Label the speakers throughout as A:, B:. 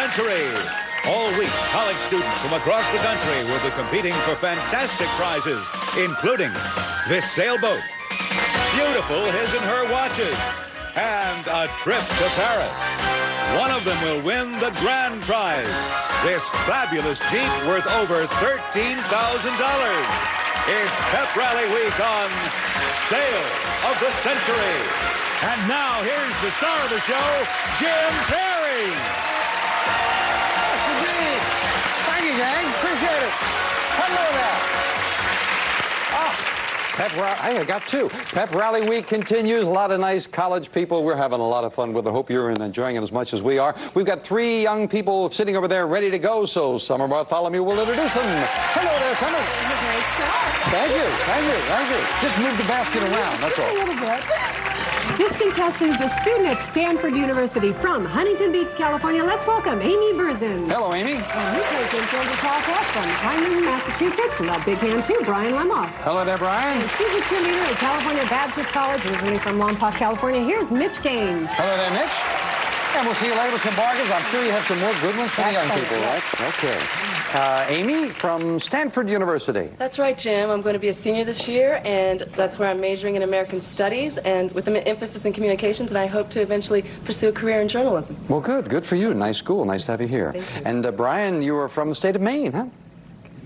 A: century. All week, college students from across the country will be competing for fantastic prizes, including this sailboat, beautiful his and her watches, and a trip to Paris. One of them will win the grand prize, this fabulous Jeep worth over $13,000. It's Pep Rally Week on Sale of the Century. And now, here's the star of the show, Jim Perry.
B: Yes, indeed. Thank you, gang. Appreciate it. Hello there. Hey, I got two. Pep Rally Week continues. A lot of nice college people. We're having a lot of fun with it. I hope you're enjoying it as much as we are. We've got three young people sitting over there ready to go, so Summer Bartholomew will introduce them. Hello there, Summer.
C: Great shot.
B: Thank you, thank you, thank you. Just move the basket around, that's all.
C: A little bit. This contestant is a student at Stanford University from Huntington Beach, California. Let's welcome Amy Burzin.
B: Hello, Amy.
C: And we take in field Southwest from Hyman, Massachusetts, and that big hand too, Brian Lemoff.
B: Hello there, Brian.
C: And she's a cheerleader at California Baptist College, originally from Lompoc, California. Here's Mitch Gaines.
B: Hello there, Mitch. And we'll see you later with some bargains. I'm sure you have some more good ones for the young people, right? Okay. Amy from Stanford University.
D: That's right, Jim. I'm going to be a senior this year, and that's where I'm majoring in American Studies and with an emphasis in communications, and I hope to eventually pursue a career in journalism.
B: Well, good. Good for you. Nice school. Nice to have you here.
D: Thank you.
B: And Brian, you are from the state of Maine, huh?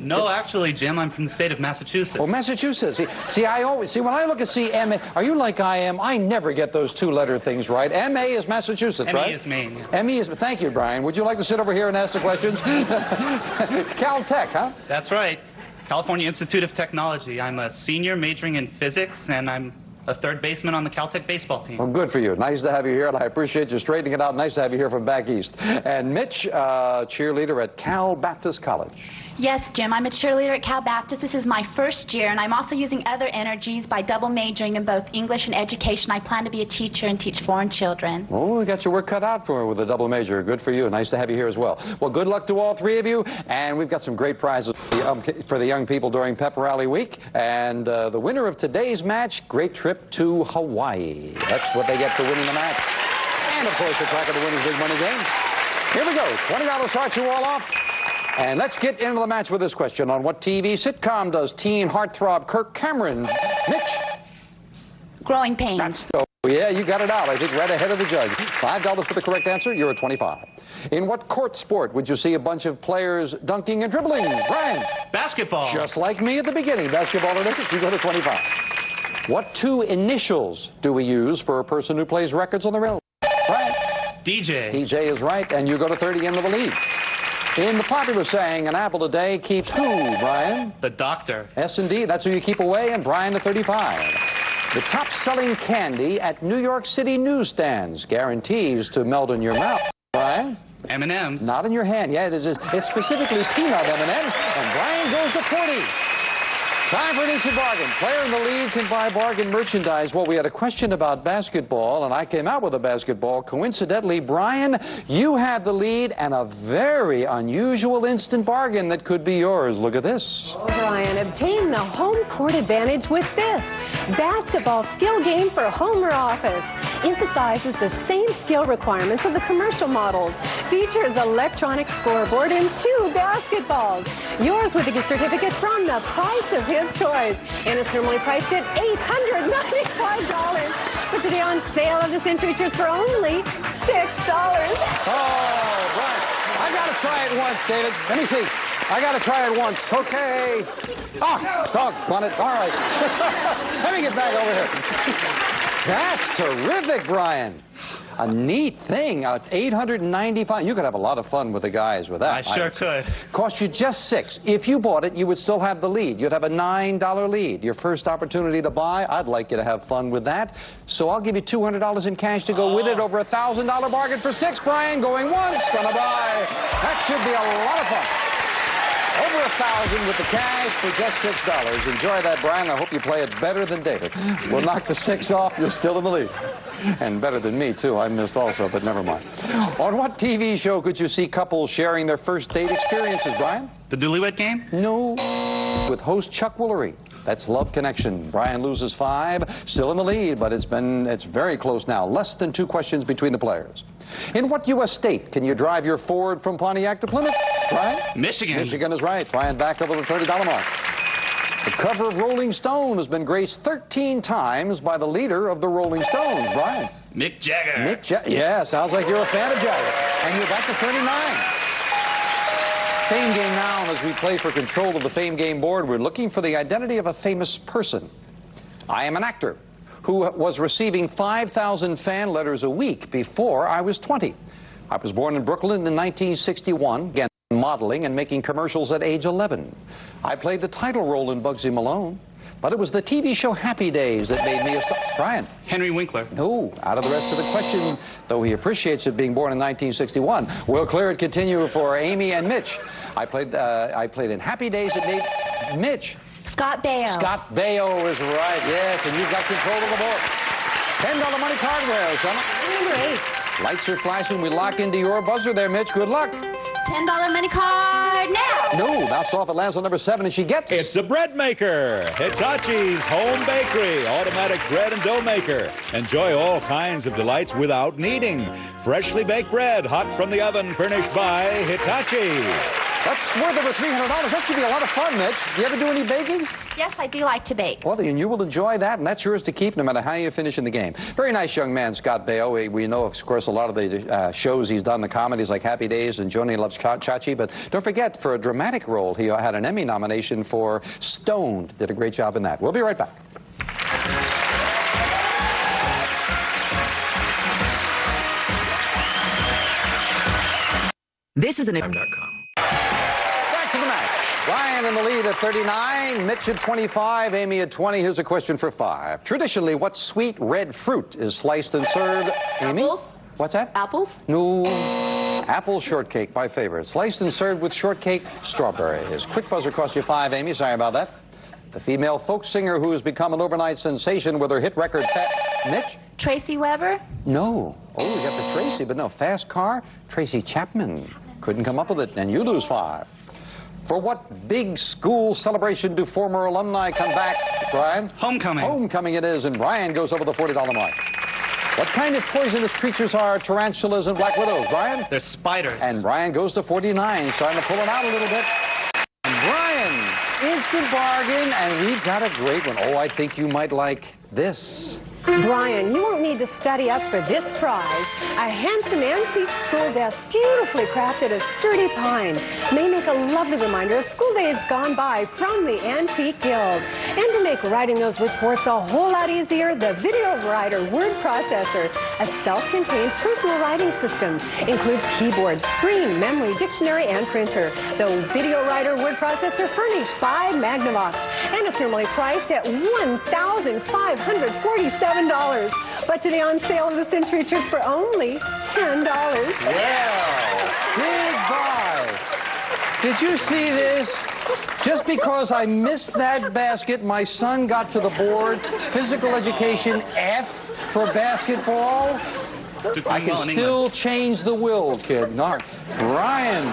E: No, actually, Jim, I'm from the state of Massachusetts.
B: Oh, Massachusetts. See, I always, when I look at CMA, are you like I am? I never get those two-letter things right. MA is Massachusetts, right?
E: ME is Maine. Yeah.
B: ME is, thank you, Brian. Would you like to sit over here and ask the questions? Caltech, huh?
E: That's right. California Institute of Technology. I'm a senior majoring in physics, and I'm a third baseman on the Caltech baseball team.
B: Well, good for you. Nice to have you here, and I appreciate you straightening it out. Nice to have you here from back east. And Mitch, cheerleader at Cal Baptist College.
F: Yes, Jim, I'm a cheerleader at Cal Baptist. This is my first year, and I'm also using other energies by double majoring in both English and education. I plan to be a teacher and teach foreign children.
B: Oh, we got your work cut out for with a double major. Good for you. Nice to have you here as well. Well, good luck to all three of you, and we've got some great prizes for the young people during Pep Rally Week. And the winner of today's match, great trip to Hawaii. That's what they get for winning the match. And, of course, the track of the winner's big money game. Here we go. $20 starts you all off. And let's get into the match with this question. On what TV sitcom does teen heartthrob Kirk Cameron? Mitch?
F: Growing Pains.
B: Yeah, you got it out. I think right ahead of the judge. $5 for the correct answer. You're at 25. In what court sport would you see a bunch of players dunking and dribbling? Brian?
E: Basketball.
B: Just like me at the beginning. Basketball or Olympics, you go to 25. What two initials do we use for a person who plays records on the railroad? Brian?
E: DJ.
B: DJ is right, and you go to 30 into the lead. In the popular saying, an apple a day keeps who, Brian?
E: The doctor.
B: S&D, that's who you keep away, and Brian to 35. The top-selling candy at New York City newsstands guarantees to melt in your mouth. Brian?
E: M&M's.
B: Not in your hand. Yeah, it's specifically peanut M&M's, and Brian goes to 40. Time for an instant bargain. Player in the lead can buy bargain merchandise. Well, we had a question about basketball, and I came out with a basketball. Coincidentally, Brian, you have the lead and a very unusual instant bargain that could be yours. Look at this.
C: Oh, Brian, obtain the home court advantage with this. Basketball skill game for home or office. Emphasizes the same skill requirements of the commercial models. Features electronic scoreboard and 2 basketballs. Yours with a gift certificate from the price of his toys. And it's normally priced at $895. But today on Sale of the Century, cheers for only $6.
B: Oh, Brian, I got to try it once, David. Let me see. I got to try it once. Okay. Oh, doggone it. All right. Let me get back over here. That's terrific, Brian. A neat thing. $895. You could have a lot of fun with the guys with that.
E: I sure could.
B: Cost you just $6. If you bought it, you would still have the lead. You'd have a $9 lead. Your first opportunity to buy, I'd like you to have fun with that. So I'll give you $200 in cash to go with it. Over a $1,000 bargain for $6. Brian going once, gonna buy. That should be a lot of fun. Over $1,000 with the cash for just $6. Enjoy that, Brian. I hope you play it better than David. We'll knock the 6 off. You're still in the lead. And better than me, too. I missed also, but never mind. On what TV show could you see couples sharing their first date experiences, Brian?
E: The Newlywed Game?
B: No. With host Chuck Woolery. That's Love Connection. Brian loses 5. Still in the lead, but it's very close now. Less than 2 questions between the players. In what U.S. state can you drive your Ford from Pontiac to Plymouth? Brian?
E: Michigan.
B: Michigan is right. Brian back over the $30 mark. The cover of Rolling Stone has been graced 13 times by the leader of the Rolling Stones. Brian?
E: Mick Jagger.
B: Mick Jagger. Yeah, sounds like you're a fan of Jagger. And you're back to 39. Fame game now. As we play for control of the Fame game board, we're looking for the identity of a famous person. I am an actor who was receiving 5,000 fan letters a week before I was 20. I was born in Brooklyn in 1961, began modeling and making commercials at age 11. I played the title role in Bugsy Malone, but it was the TV show Happy Days that made me a star. Brian?
E: Henry Winkler.
B: No, out of the rest of the question, though he appreciates it being born in 1961. We'll clear it, continue for Amy and Mitch. I played in Happy Days that made Mitch.
F: Scott Baio.
B: Scott Baio is right, yes, and you've got control of the board. $10 money card where, Selma?
C: Number 8.
B: Lights are flashing. We lock into your buzzer there, Mitch. Good luck.
F: $10 money card now.
B: No, bounce off. It lands on number 7, and she gets...
A: It's a bread maker. Hitachi's Home Bakery, automatic bread and dough maker. Enjoy all kinds of delights without kneading. Freshly baked bread, hot from the oven, furnished by Hitachi.
B: That's worth over $300. That should be a lot of fun, Mitch. Do you ever do any baking?
F: Yes, I do like to bake.
B: Well, then you will enjoy that, and that's yours to keep no matter how you finish in the game. Very nice young man, Scott Baio. We know, of course, a lot of the shows he's done, the comedies like Happy Days and Joanie Loves Chachi, but don't forget, for a dramatic role, he had an Emmy nomination for Stoned. Did a great job in that. We'll be right back.
G: This is an
B: Back to the match. Brian in the lead at 39, Mitch at 25, Amy at 20. Here's a question for 5. Traditionally, what sweet red fruit is sliced and served? Amy?
D: Apples.
B: What's that?
D: Apples?
B: No. Apple shortcake, my favorite. Sliced and served with shortcake, strawberries. Quick buzzer cost you 5, Amy. Sorry about that. The female folk singer who has become an overnight sensation with her hit record, Mitch?
F: Tracy Weber?
B: No. Oh, we got the Tracy, but no. Fast Car, Tracy Chapman. Couldn't come up with it, and you lose 5. For what big school celebration do former alumni come back, Brian?
E: Homecoming.
B: Homecoming it is, and Brian goes over the $40 mark. What kind of poisonous creatures are tarantulas and black widows, Brian?
E: They're spiders.
B: And Brian goes to 49, starting to pull it out a little bit. And Brian, instant bargain, and we've got a great one. Oh, I think you might like this.
C: Brian, you won't need to study up for this prize. A handsome antique school desk, beautifully crafted of sturdy pine, may make a lovely reminder of school days gone by from the Antique Guild. And to make writing those reports a whole lot easier, the Video Writer Word Processor, a self-contained personal writing system, includes keyboard, screen, memory, dictionary, and printer. The Video Writer Word Processor furnished by Magnavox, and it's normally priced at $1,547. But today on sale of the Century Tricks for only $10.
B: Well, big buy. Did you see this? Just because I missed that basket, my son got to the board. Physical education, F for basketball. I can still change the will, kid. Brian,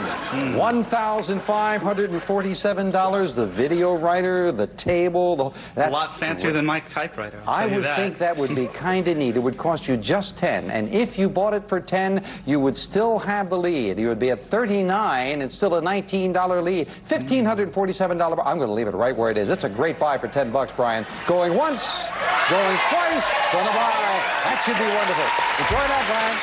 B: $1,547. The video writer, the table.
E: That's a lot fancier than my typewriter.
B: I would think that would be kind of neat. It would cost you just 10. And if you bought it for 10, you would still have the lead. You would be at 39 and still a $19 lead. $1,547. I'm going to leave it right where it is. It's a great buy for 10 bucks, Brian. Going once, going twice, going to buy. That should be wonderful. Enjoy that, Brian.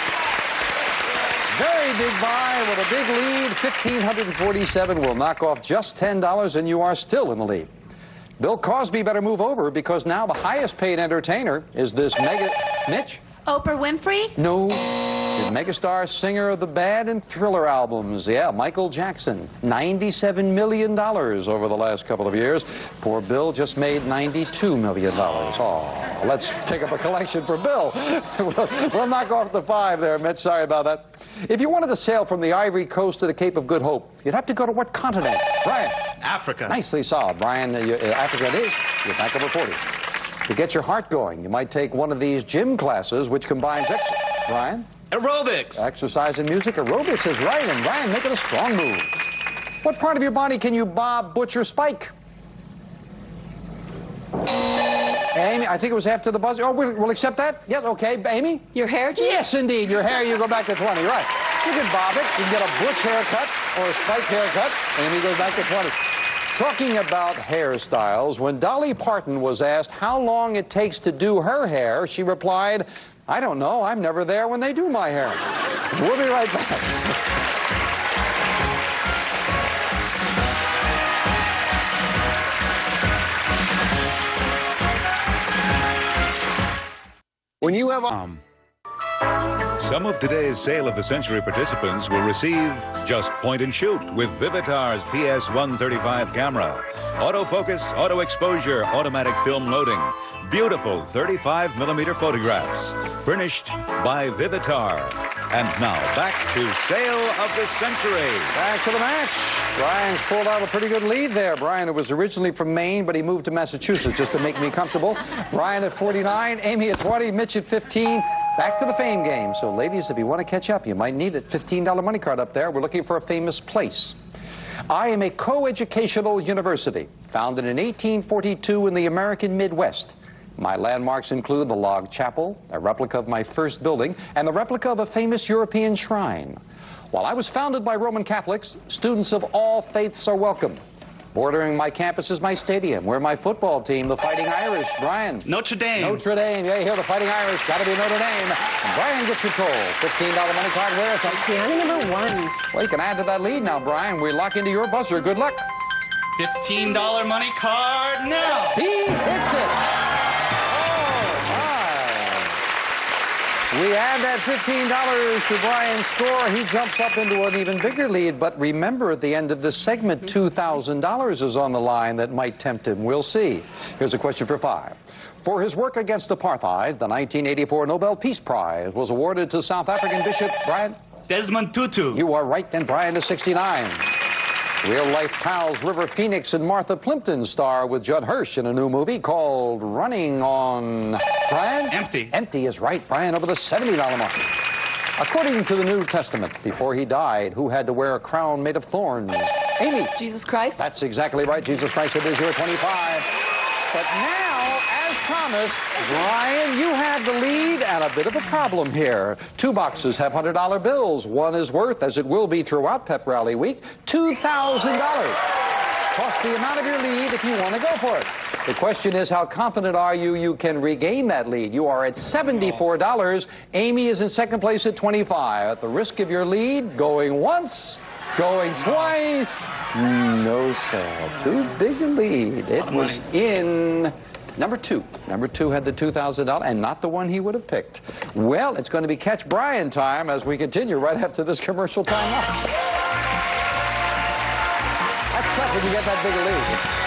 B: Very big buy with a big lead. $1,547 will knock off just $10, and you are still in the lead. Bill Cosby better move over, because now the highest paid entertainer is this Mitch?
F: Oprah Winfrey?
B: No. Is megastar singer of the Bad and Thriller albums. Yeah, Michael Jackson. $97 million over the last couple of years. Poor Bill just made $92 million. Oh, let's take up a collection for Bill. We'll knock off the 5 there, Mitch. Sorry about that. If you wanted to sail from the Ivory Coast to the Cape of Good Hope, you'd have to go to what continent? Brian?
E: Africa.
B: Nicely solved, Brian. Africa it is. You're back over 40. To get your heart going, you might take one of these gym classes, which combines Brian?
E: Aerobics.
B: Exercise and music. Aerobics is right, and Brian, make it a strong move. What part of your body can you bob, butcher, spike? Amy, I think it was after the buzzer. Oh, we'll accept that? Yes, okay. Amy?
C: Your hair, Gene?
B: Yes, indeed. Your hair, you go back to 20, right. You can bob it. You can get a butch haircut or a spike haircut. Amy goes back to 20. Talking about hairstyles, when Dolly Parton was asked how long it takes to do her hair, she replied, I don't know. I'm never there when they do my hair. We'll be right back. When you have
A: Some of today's Sale of the Century participants will receive Just Point and Shoot with Vivitar's PS-135 camera, autofocus, auto exposure, automatic film loading, beautiful 35mm photographs, furnished by Vivitar. And now back to Sale of the Century.
B: Back to the match. Brian's pulled out a pretty good lead there. Brian, who was originally from Maine, but he moved to Massachusetts just to make me comfortable. Brian at 49, Amy at 20, Mitch at 15. Back to the fame game. So, ladies, if you want to catch up, you might need it. $15 money card up there. We're looking for a famous place. I am a co-educational university, founded in 1842 in the American Midwest. My landmarks include the log chapel, a replica of my first building, and the replica of a famous European shrine. While I was founded by Roman Catholics, students of all faiths are welcome. Bordering my campus is my stadium, where my football team, the Fighting Irish, Brian.
E: Notre Dame.
B: Notre Dame. Yeah, you hear the Fighting Irish. Got to be Notre Dame. And Brian gets control. $15 money card. Where?
C: Piano number 1.
B: Well, you can add to that lead now, Brian. We lock into your buzzer. Good luck.
E: $15 money card now.
B: He hits it. We add that $15 to Brian's score. He jumps up into an even bigger lead. But remember, at the end of this segment, $2,000 is on the line that might tempt him. We'll see. Here's a question for 5. For his work against apartheid, the 1984 Nobel Peace Prize was awarded to South African Bishop Brian
E: Desmond Tutu.
B: You are right, and Brian is 69. Real-life pals River Phoenix and Martha Plimpton star with Judd Hirsch in a new movie called Running on... Brian?
E: Empty.
B: Empty is right. Brian over the $70 mark. According to the New Testament, before he died, who had to wear a crown made of thorns? Amy.
D: Jesus Christ.
B: That's exactly right. Jesus Christ. It is your 25. But now, as promised, Brian, you have the lead and a bit of a problem here. 2 boxes have $100 bills. One is worth, as it will be throughout Pep Rally Week, $2,000. Plus the amount of your lead if you want to go for it. The question is, how confident are you can regain that lead? You are at $74. Amy is in second place at 25. At the risk of your lead, going once, going twice. No, sir. Too big a lead. It was in number 2. Number 2 had the $2,000 and not the one he would have picked. Well, it's going to be Catch Brian time as we continue right after this commercial timeout. That's tough when you get that big a lead.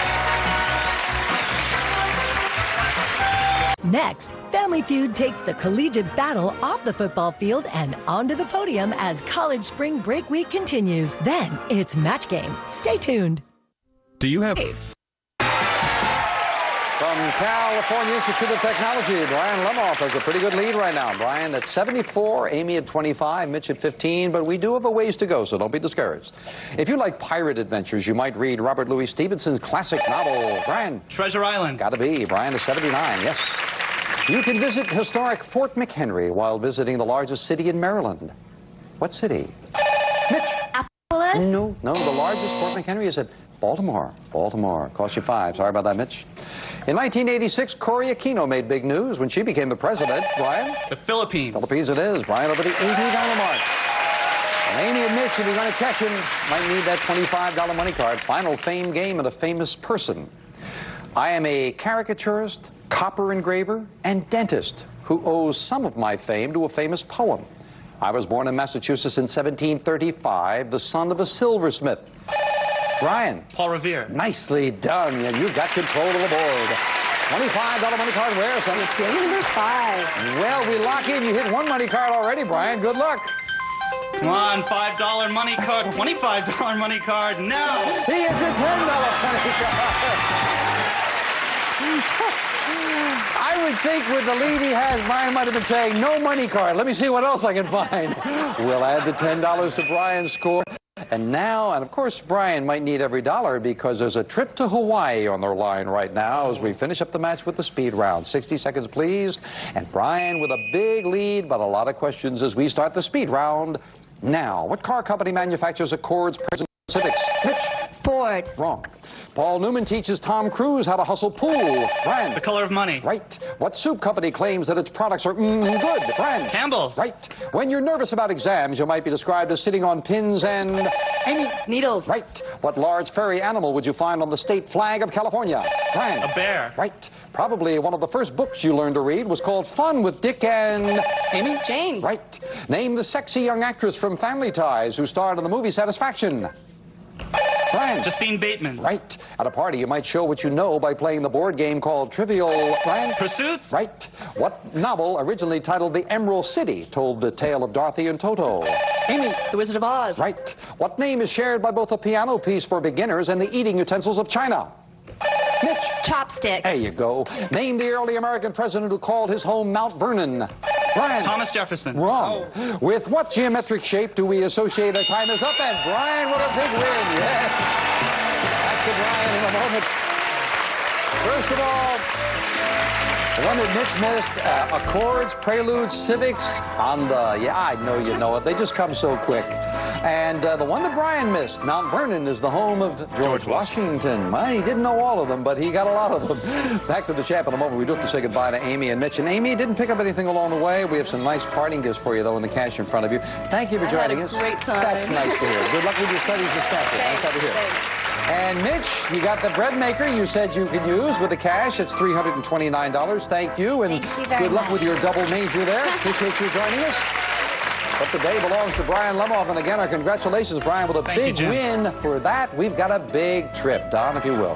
G: Next, Family Feud takes the collegiate battle off the football field and onto the podium as college spring break week continues. Then it's Match Game. Stay tuned.
H: Do you have...
B: From California Institute of Technology, Brian Lemoff has a pretty good lead right now. Brian at 74, Amy at 25, Mitch at 15, but we do have a ways to go, so don't be discouraged. If you like pirate adventures, you might read Robert Louis Stevenson's classic novel, Brian.
E: Treasure Island.
B: Gotta be. Brian is 79, yes. You can visit historic Fort McHenry while visiting the largest city in Maryland. What city? Mitch.
F: Annapolis?
B: No, the largest Fort McHenry is at Baltimore. Baltimore. Cost you 5. Sorry about that, Mitch. In 1986, Cory Aquino made big news when she became the president. Brian?
E: The Philippines.
B: Philippines it is. Brian over the $80 mark. And Amy and Mitch, if you're going to catch him, might need that $25 money card. Final fame game and a famous person. I am a caricaturist, copper engraver, and dentist who owes some of my fame to a famous poem. I was born in Massachusetts in 1735, the son of a silversmith. Brian.
E: Paul Revere.
B: Nicely done. You got control of the board. $25 money card where, son?
C: It's game number 5.
B: Well, we lock in. You hit 1 money card already, Brian. Good luck.
E: Come on, $5 money card, $25 money card now.
B: He hits a $10 money card. I would think with the lead he has, Brian might have been saying, no money card. Let me see what else I can find. We'll add the $10 to Brian's score. And now, and of course, Brian might need every dollar because there's a trip to Hawaii on their line right now as we finish up the match with the speed round. 60 seconds, please. And Brian with a big lead, but a lot of questions as we start the speed round now. What car company manufactures Accords, President Civics? Mitch?
F: Ford.
B: Wrong. Paul Newman teaches Tom Cruise how to hustle pool. Brian?
E: The Color of Money.
B: Right. What soup company claims that its products are good? Brian?
E: Campbell's.
B: Right. When you're nervous about exams, you might be described as sitting on pins and... Amy?
D: Needles.
B: Right. What large furry animal would you find on the state flag of California? Brian?
E: A bear.
B: Right. Probably one of the first books you learned to read was called Fun with Dick and... Amy?
D: Jane.
B: Right. Name the sexy young actress from Family Ties who starred in the movie Satisfaction. Brian?
E: Justine Bateman.
B: Right. At a party, you might show what you know by playing the board game called Trivial... Brian?
E: Pursuits.
B: Right. What novel, originally titled The Emerald City, told the tale of Dorothy and Toto? Amy?
D: The Wizard of Oz.
B: Right. What name is shared by both a piano piece for beginners and the eating utensils of China? Mitch?
F: Chopstick.
B: There you go. Name the early American president who called his home Mount Vernon. Brian?
E: Thomas Jefferson.
B: Wrong. With what geometric shape do we associate a time is up? And Brian with a big win. Yes. Back to Brian in a moment. First of all, the one that Mitch missed, Accords, Preludes, Civics, Honda. Yeah, I know you know it. They just come so quick. And the one that Brian missed, Mount Vernon, is the home of George Washington. Man, he didn't know all of them, but he got a lot of them. Back to the champ in a moment. We do have to say goodbye to Amy and Mitch. And Amy didn't pick up anything along the way. We have some nice parting gifts for you, though, in the cash in front of you. Thank you for joining us.
D: I had a great time.
B: That's nice to hear. Good luck with your studies and stuff. Nice to have you here.
D: Thanks.
B: And Mitch, you got the bread maker you said you could use with the cash. It's $329. Thank you. And
F: Thank you very
B: good luck
F: much.
B: with your double major there. Appreciate you joining us. But the day belongs to Brian Lemoff. And again, our congratulations, Brian, with a
E: Thank you,
B: big
E: Jim.
B: win for that. We've got a big trip. Don, if you will.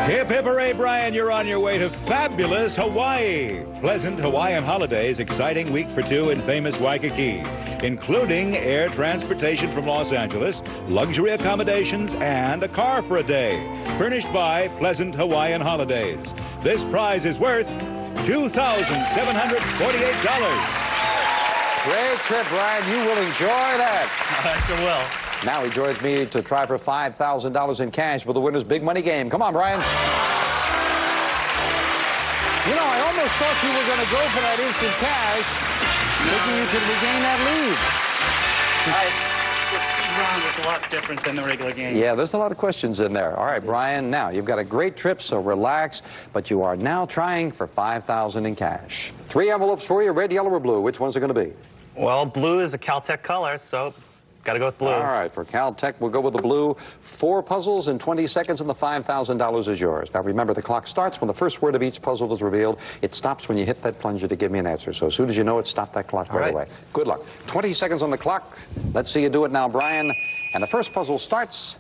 A: Hip, hip, hooray, Brian. You're on your way to fabulous Hawaii. Pleasant Hawaiian holidays, exciting week for two in famous Waikiki, including air transportation from Los Angeles, luxury accommodations, and a car for a day. Furnished by Pleasant Hawaiian Holidays. This prize is worth $2,748.
B: Great trip, Brian. You will enjoy that.
E: I sure will.
B: Now he joins me to try for $5,000 in cash with the winner's big money game. Come on, Brian. You know, I almost thought you were going to go for that instant cash, thinking you could regain that lead.
E: The speed round is a lot different than the regular game.
B: Yeah, there's a lot of questions in there. All right, Brian, now you've got a great trip, so relax, but you are now trying for $5,000 in cash. 3 envelopes for you, red, yellow, or blue. Which one's it going to be?
E: Well, blue is a Caltech color, so got to go with blue.
B: All right, for Caltech, we'll go with the blue. 4 puzzles in 20 seconds, and the $5,000 is yours. Now, remember, the clock starts when the first word of each puzzle is revealed. It stops when you hit that plunger to give me an answer. So as soon as you know it, stop that clock right away. Good luck. 20 seconds on the clock. Let's see you do it now, Brian. And the first puzzle starts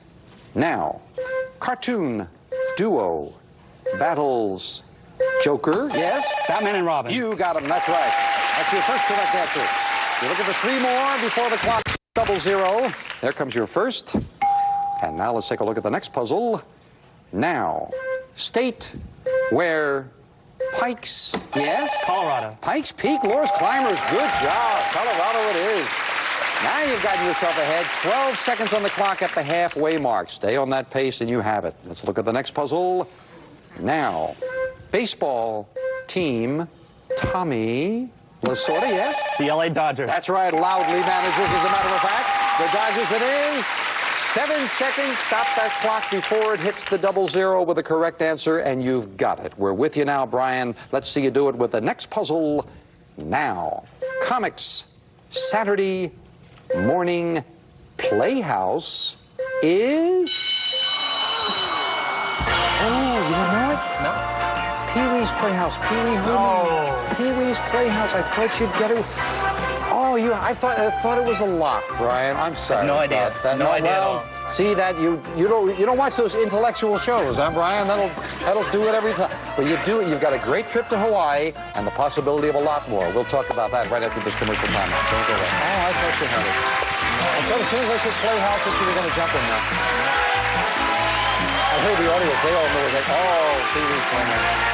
B: now. Cartoon, duo, battles, Joker, yes?
E: Batman and Robin.
B: You got him, that's right. That's your first correct answer. You look at the 3 more before the clock. 00. There comes your first. And now let's take a look at the next puzzle. Now, state where Pikes, yes?
E: Colorado.
B: Pikes Peak, Loris Climbers, good job. Colorado it is. Now you've gotten yourself ahead. 12 seconds on the clock at the halfway mark. Stay on that pace and you have it. Let's look at the next puzzle. Now, baseball team, Tommy Lasorda, yes?
E: The LA Dodgers.
B: That's right, loudly managers, as a matter of fact. The Dodgers it is. 7 seconds, stop that clock before it hits the 00 with the correct answer, and you've got it. We're with you now, Brian. Let's see you do it with the next puzzle now. Comics, Saturday Morning Playhouse is... Oh, you don't know it?
E: No.
B: Pee-wee's Playhouse. Pee-wee Herman. Pee-wee's Playhouse. I thought you'd get it. Oh, I thought it was a lock, Brian. I'm sorry.
E: No idea.
B: about that.
E: No idea at all.
B: See that you don't watch those intellectual shows, huh, Brian? That'll do it every time. But you do it. You've got a great trip to Hawaii and the possibility of a lot more. We'll talk about that right after this commercial time. Don't go away. Oh, I thought you had it. And so as soon as I said Playhouse, that you were going to jump in now. I heard the audience. They all know it. Like, oh, Pee-wee's Playhouse.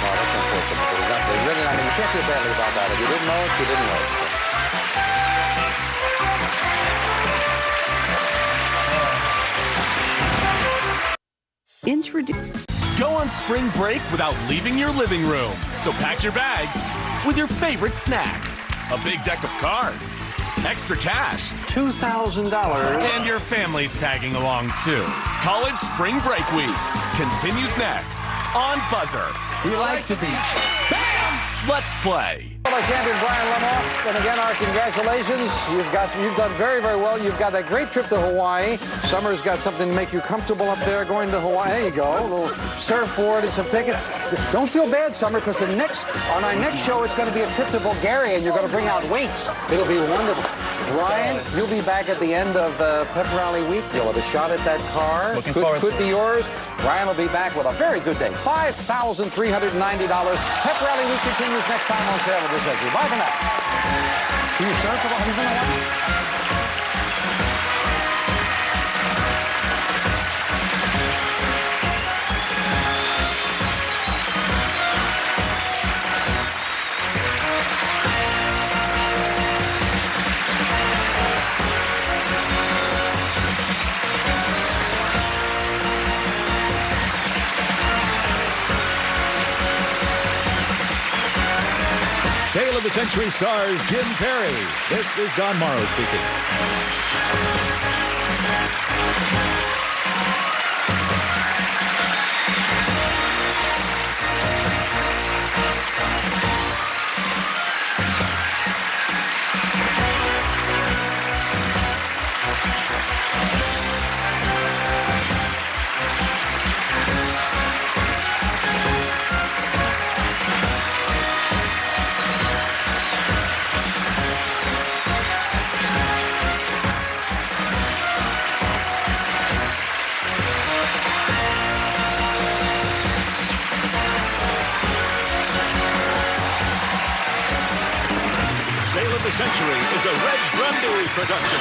B: No, that's unfortunate. They're really not. You can't feel badly about that. If you didn't know it, you didn't know it.
H: Go on spring break without leaving your living room. So pack your bags with your favorite snacks. A big deck of cards, extra cash,
B: $2,000.
H: and your family's tagging along too. College Spring Break Week continues next on Buzzer.
B: He likes the beach.
H: Bam! Let's play.
B: Well, champion Brian Lemoff, and again, our congratulations. You've done very, very well. You've got a great trip to Hawaii. Summer's got something to make you comfortable up there going to Hawaii. There you go. A little surfboard and some tickets. Don't feel bad, Summer, because on our next show, it's going to be a trip to Bulgaria, and you're going to bring out weights. It'll be wonderful. Brian, you'll be back at the end of Pep Rally Week. You'll have a shot at that car. Could be yours. Brian will be back with a very good day. $5,390. Pep Rally Week continues next time on Sail of the Century. Bye for now. Do you surf? Have you been on one?
A: Sail of the Century stars Jim Perry. This is Don Morrow speaking. Sail of the Century is a Reg Grundy production.